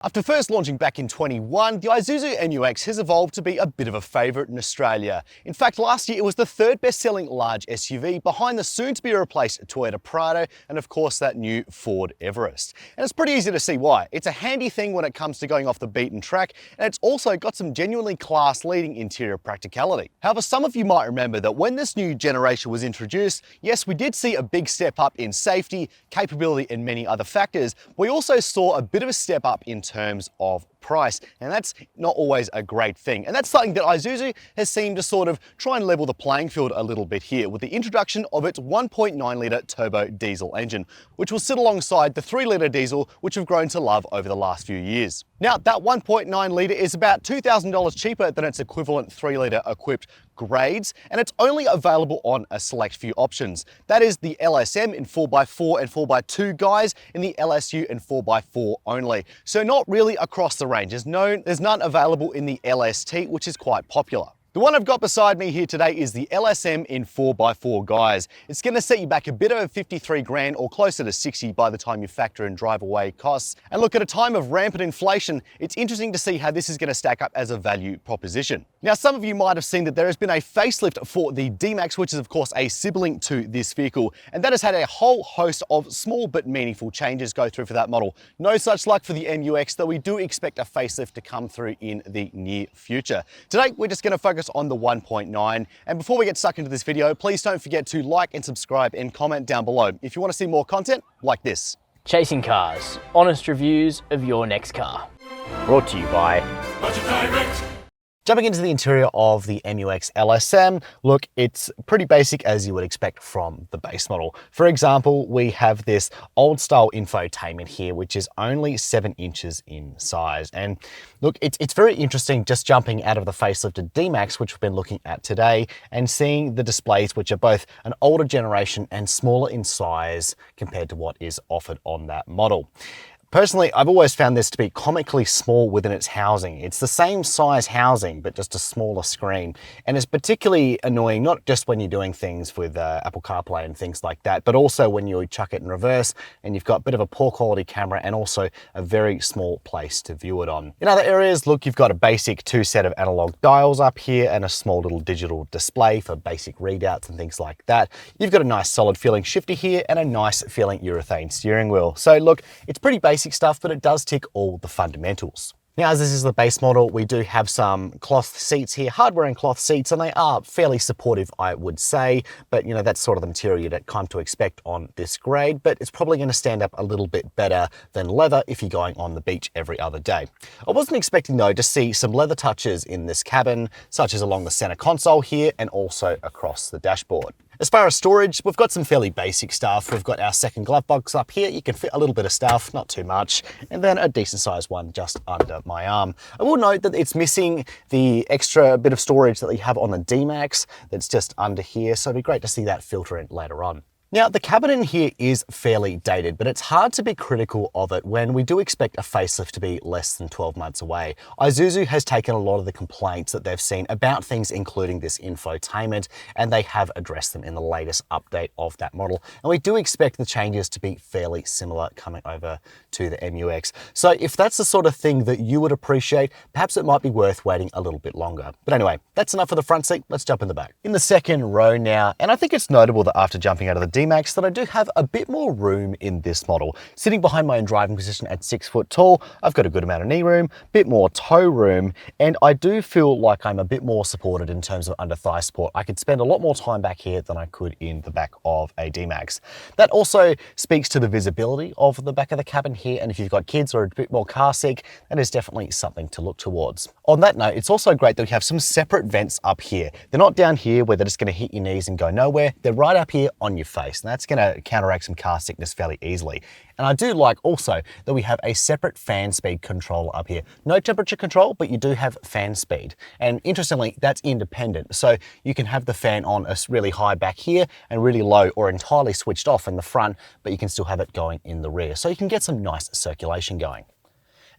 After first launching back in 21, the Isuzu MU-X has evolved to be a bit of a favourite in Australia. In fact, last year it was the third best-selling large SUV behind the soon-to-be-replaced Toyota Prado and of course that new Ford Everest. And it's pretty easy to see why. It's a handy thing when it comes to going off the beaten track, and it's also got some genuinely class-leading interior practicality. However, some of you might remember that when this new generation was introduced, yes, we did see a big step up in safety, capability and many other factors. We also saw a bit of a step up in terms of price, and that's not always a great thing. And that's something that Isuzu has seemed to sort of try and level the playing field a little bit here with the introduction of its 1.9 litre turbo diesel engine, which will sit alongside the 3 litre diesel, which we've grown to love over the last few years. Now, that 1.9 litre is about $2,000 cheaper than its equivalent 3 litre equipped grades, and it's only available on a select few options. That is the LSM in 4x4 and 4x2 guys, and the LSU in 4x4 only. So not really across the range. There's none available in the LST, which is quite popular. The one I've got beside me here today is the LSM in 4x4 guys. It's going to set you back a bit over 53 grand or closer to 60 by the time you factor in drive away costs. And look, at a time of rampant inflation, it's interesting to see how this is going to stack up as a value proposition. Now, some of you might have seen that there has been a facelift for the D-Max, which is of course a sibling to this vehicle, and that has had a whole host of small but meaningful changes go through for that model. No such luck for the MU-X, though we do expect a facelift to come through in the near future. Today, we're just going to focus on the 1.9. And before we get stuck into this video, please don't forget to like and subscribe and comment down below if you want to see more content like this. Chasing cars, honest reviews of your next car. Brought to you by Jumping into the interior of the MU-X LSM, look, it's pretty basic as you would expect from the base model. For example, we have this old style infotainment here, which is only 7 inches in size. And look, it's very interesting just jumping out of the facelifted D-Max, which we've been looking at today, and seeing the displays, which are both an older generation and smaller in size compared to what is offered on that model. Personally, I've always found this to be comically small within its housing. It's the same size housing, but just a smaller screen. And it's particularly annoying, not just when you're doing things with Apple CarPlay and things like that, but also when you chuck it in reverse and you've got a bit of a poor quality camera and also a very small place to view it on. In other areas, look, you've got a basic 2 set of analog dials up here and a small little digital display for basic readouts and things like that. You've got a nice solid feeling shifter here and a nice feeling urethane steering wheel. So look, it's pretty basic stuff, but it does tick all the fundamentals. Now, as this is the base model, we do have some cloth seats here, hardware and cloth seats, and they are fairly supportive, I would say, but you know, that's sort of the material you'd come to expect on this grade, but it's probably going to stand up a little bit better than leather if you're going on the beach every other day. I wasn't expecting though to see some leather touches in this cabin, such as along the center console here and also across the dashboard. As far as storage, we've got some fairly basic stuff. We've got our second glove box up here. You can fit a little bit of stuff, not too much, and then a decent sized one just under my arm. I will note that it's missing the extra bit of storage that you have on the D-Max that's just under here, so it'd be great to see that filter in later on. Now, the cabin in here is fairly dated, but it's hard to be critical of it when we do expect a facelift to be less than 12 months away. Isuzu has taken a lot of the complaints that they've seen about things, including this infotainment, and they have addressed them in the latest update of that model. And we do expect the changes to be fairly similar coming over to the MU-X. So if that's the sort of thing that you would appreciate, perhaps it might be worth waiting a little bit longer. But anyway, that's enough for the front seat. Let's jump in the back. In the second row now, and I think it's notable that after jumping out of the D-Max that I do have a bit more room in this model. Sitting behind my own driving position at 6 foot tall, I've got a good amount of knee room, bit more toe room, and I do feel like I'm a bit more supported in terms of under thigh support. I could spend a lot more time back here than I could in the back of a D-Max. That also speaks to the visibility of the back of the cabin here, and if you've got kids or a bit more car sick, that is definitely something to look towards. On that note, it's also great that we have some separate vents up here. They're not down here where they're just going to hit your knees and go nowhere. They're right up here on your face, and that's going to counteract some car sickness fairly easily. And I do like also that we have a separate fan speed control up here. No temperature control, but you do have fan speed. And interestingly, that's independent. So you can have the fan on a really high back here and really low or entirely switched off in the front, but you can still have it going in the rear. So you can get some nice circulation going.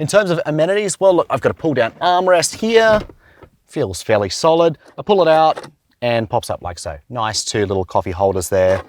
In terms of amenities, well, look, I've got a pull down armrest here. Feels fairly solid. I pull it out and pops up like so. Nice 2 little coffee holders there.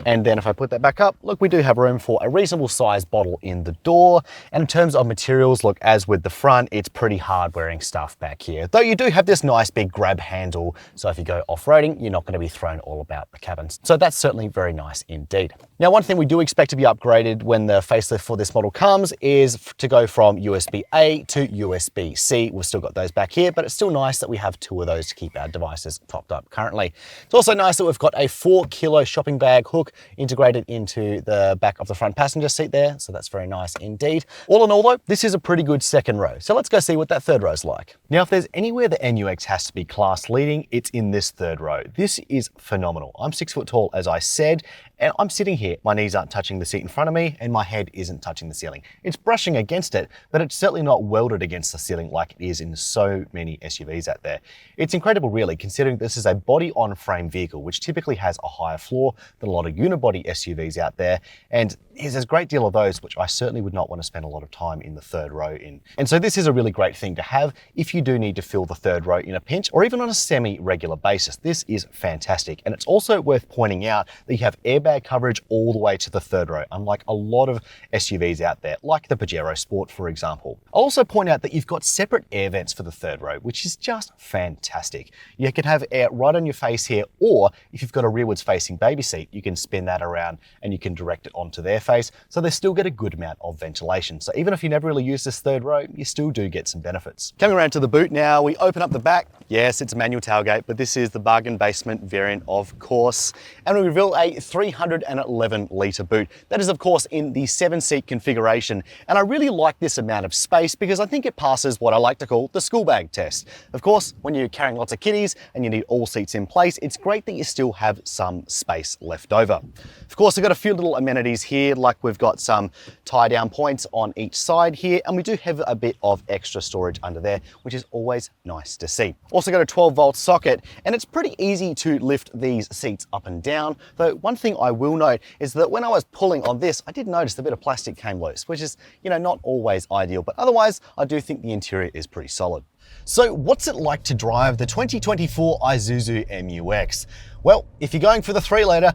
And then if I put that back up, look, we do have room for a reasonable sized bottle in the door. And in terms of materials, look, as with the front, it's pretty hard wearing stuff back here. Though you do have this nice big grab handle, so if you go off-roading, you're not going to be thrown all about the cabin. So that's certainly very nice indeed. Now, one thing we do expect to be upgraded when the facelift for this model comes is to go from USB-A to USB-C. We've still got those back here, but it's still nice that we have two of those to keep our devices propped up currently. It's also nice that we've got a 4-kilo shopping bag hook integrated into the back of the front passenger seat there, so that's very nice indeed. All in all though, this is a pretty good second row, so let's go see what that third row is like. Now, if there's anywhere the MU-X has to be class leading, it's in this third row. This is phenomenal. I'm 6 foot tall, as I said, and I'm sitting here. My knees aren't touching the seat in front of me and my head isn't touching the ceiling. It's brushing against it, but it's certainly not welded against the ceiling like it is in so many SUVs out there. It's incredible really, considering this is a body-on-frame vehicle, which typically has a higher floor than a lot of unibody SUVs out there. And there's a great deal of those, which I certainly would not want to spend a lot of time in the third row in. And so this is a really great thing to have if you do need to fill the third row in a pinch or even on a semi-regular basis. This is fantastic. And it's also worth pointing out that you have airbag coverage all the way to the third row, unlike a lot of SUVs out there, like the Pajero Sport, for example. I'll also point out that you've got separate air vents for the third row, which is just fantastic. You can have air right on your face here, or if you've got a rearwards facing baby seat, you can spin that around and you can direct it onto their face, so they still get a good amount of ventilation. So even if you never really use this third row, you still do get some benefits. Coming around to the boot now, we open up the back. Yes, it's a manual tailgate, but this is the bargain basement variant, of course. And we reveal a 311 litre boot. That is, of course, in the 7-seat configuration. And I really like this amount of space because I think it passes what I like to call the school bag test. Of course, when you're carrying lots of kiddies and you need all seats in place, it's great that you still have some space left over. Of course, I've got a few little amenities here, like we've got some tie down points on each side here, and we do have a bit of extra storage under there, which is always nice to see. Also got a 12-volt socket, and it's pretty easy to lift these seats up and down. Though one thing I will note is that when I was pulling on this, I did notice a bit of plastic came loose, which is, not always ideal, but otherwise I do think the interior is pretty solid. So what's it like to drive the 2024 Isuzu MU-X? Well, if you're going for the 3-litre,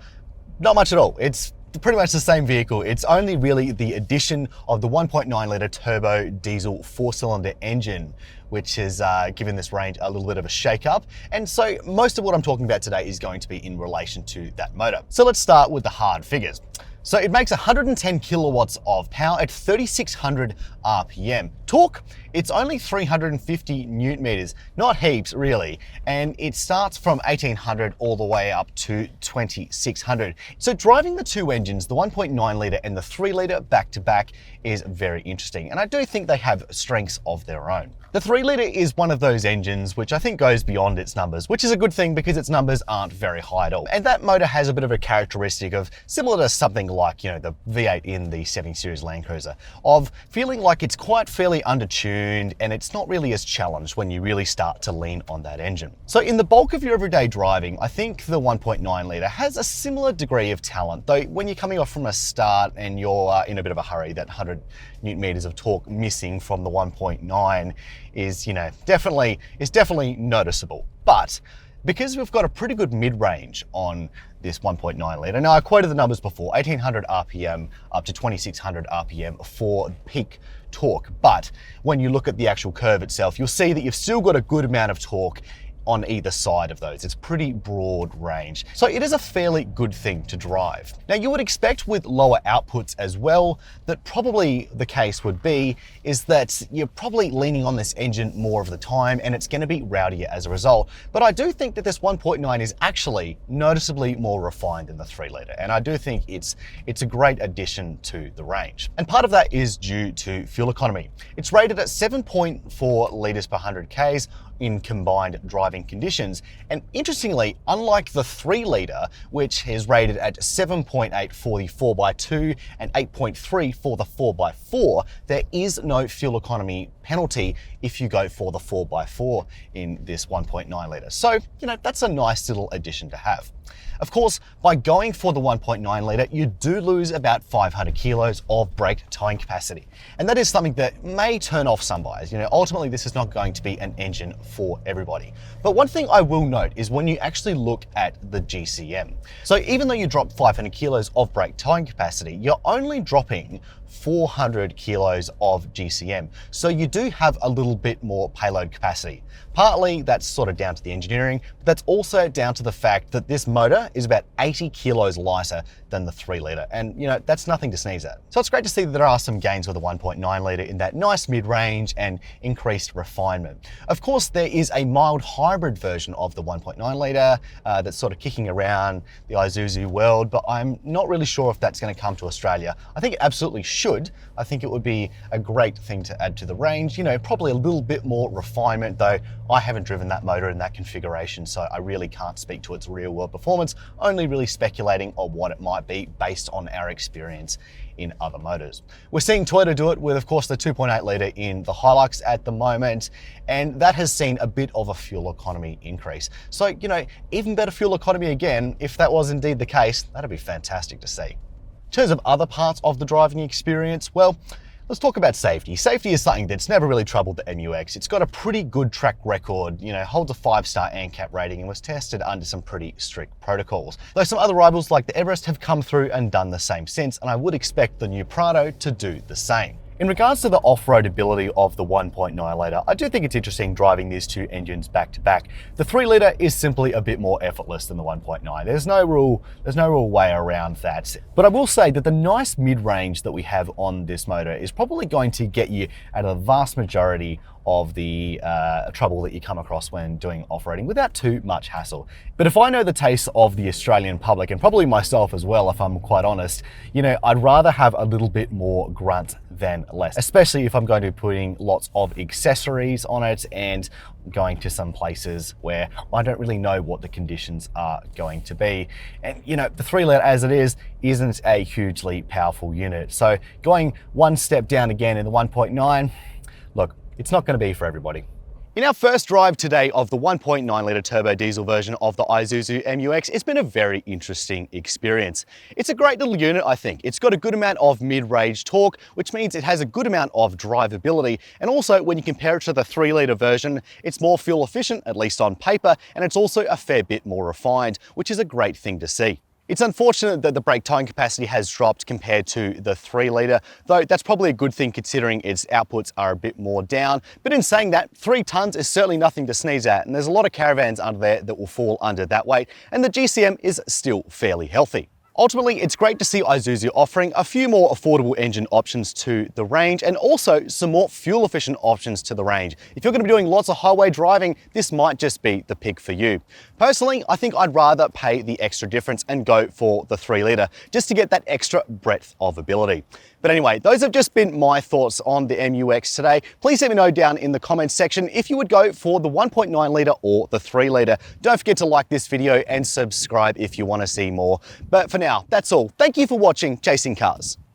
not much at all. It's pretty much the same vehicle. It's only really the addition of the 1.9-litre turbo diesel 4-cylinder engine, which has given this range a little bit of a shake-up. And so most of what I'm talking about today is going to be in relation to that motor. So let's start with the hard figures. So it makes 110 kilowatts of power at 3,600 RPM. Torque, it's only 350 newton meters, not heaps really. And it starts from 1,800 all the way up to 2,600. So driving the two engines, the 1.9 litre and the 3 litre back to back, is very interesting. And I do think they have strengths of their own. The 3 litre is one of those engines which I think goes beyond its numbers, which is a good thing because its numbers aren't very high at all. And that motor has a bit of a characteristic of, similar to something like, the V8 in the 70 Series Land Cruiser, of feeling like it's quite fairly undertuned and it's not really as challenged when you really start to lean on that engine. So in the bulk of your everyday driving, I think the 1.9 litre has a similar degree of talent, though when you're coming off from a start and you're in a bit of a hurry, that 100 newton meters of torque missing from the 1.9 is, definitely noticeable. But because we've got a pretty good mid-range on this 1.9 litre. Now, I quoted the numbers before, 1,800 RPM up to 2,600 RPM for peak torque. But when you look at the actual curve itself, you'll see that you've still got a good amount of torque on either side of those. It's pretty broad range. So it is a fairly good thing to drive. Now, you would expect with lower outputs as well, that probably the case would be is that you're probably leaning on this engine more of the time and it's gonna be rowdier as a result. But I do think that this 1.9 is actually noticeably more refined than the 3 litre. And I do think it's a great addition to the range. And part of that is due to fuel economy. It's rated at 7.4 litres per 100 Ks in combined driving conditions. And interestingly, unlike the 3 litre, which is rated at 7.8 for the 4x2 and 8.3 for the 4x4, there is no fuel economy penalty if you go for the 4x4 in this 1.9 litre. So, that's a nice little addition to have. Of course, by going for the 1.9 litre, you do lose about 500 kilos of brake towing capacity. And that is something that may turn off some buyers. Ultimately, this is not going to be an engine for everybody. But one thing I will note is when you actually look at the GCM. So even though you drop 500 kilos of brake towing capacity, you're only dropping 400 kilos of GCM. So you do have a little bit more payload capacity. Partly that's sort of down to the engineering, but that's also down to the fact that this motor is about 80 kilos lighter than the 3-litre. And you know, that's nothing to sneeze at. So it's great to see that there are some gains with the 1.9-litre in that nice mid-range and increased refinement. Of course, there is a mild hybrid version of the 1.9-litre that's sort of kicking around the Isuzu world, but I'm not really sure if that's going to come to Australia. I think it absolutely should. I think it would be a great thing to add to the range. You know, probably a little bit more refinement, though I haven't driven that motor in that configuration, so I really can't speak to its real world performance, only really speculating on what it might be based on our experience in other motors. We're seeing Toyota do it with, of course, the 2.8-litre in the Hilux at the moment, and that has seen a bit of a fuel economy increase. So, you know, even better fuel economy again, if that was indeed the case, that'd be fantastic to see. In terms of other parts of the driving experience, well, let's talk about safety. Safety is something that's never really troubled the MU-X. It's got a pretty good track record, you know, holds a 5-star ANCAP rating and was tested under some pretty strict protocols. Though some other rivals like the Everest have come through and done the same since, and I would expect the new Prado to do the same. In regards to the off-road ability of the 1.9-litre, I do think it's interesting driving these two engines back to back. The 3-litre is simply a bit more effortless than the 1.9. There's no real way around that. But I will say that the nice mid-range that we have on this motor is probably going to get you out of the vast majority of the trouble that you come across when doing off-roading without too much hassle. But if I know the taste of the Australian public, and probably myself as well, if I'm quite honest, you know, I'd rather have a little bit more grunt than less, especially if I'm going to be putting lots of accessories on it and going to some places where I don't really know what the conditions are going to be. And you know, the 3-litre as it is, isn't a hugely powerful unit. So going one step down again in the 1.9, look, it's not going to be for everybody. In our first drive today of the 1.9-litre turbo diesel version of the Isuzu MU-X, it's been a very interesting experience. It's a great little unit, I think. It's got a good amount of mid-range torque, which means it has a good amount of drivability. And also, when you compare it to the 3-litre version, it's more fuel efficient, at least on paper, and it's also a fair bit more refined, which is a great thing to see. It's unfortunate that the brake towing capacity has dropped compared to the 3-litre, though that's probably a good thing considering its outputs are a bit more down. But in saying that, 3 tons is certainly nothing to sneeze at, and there's a lot of caravans under there that will fall under that weight, and the GCM is still fairly healthy. Ultimately, it's great to see Isuzu offering a few more affordable engine options to the range and also some more fuel efficient options to the range. If you're going to be doing lots of highway driving, this might just be the pick for you. Personally, I think I'd rather pay the extra difference and go for the 3-litre just to get that extra breadth of ability. But anyway, those have just been my thoughts on the MU-X today. Please let me know down in the comments section if you would go for the 1.9-litre or the 3-litre. Don't forget to like this video and subscribe if you want to see more. But for now, that's all. Thank you for watching Chasing Cars.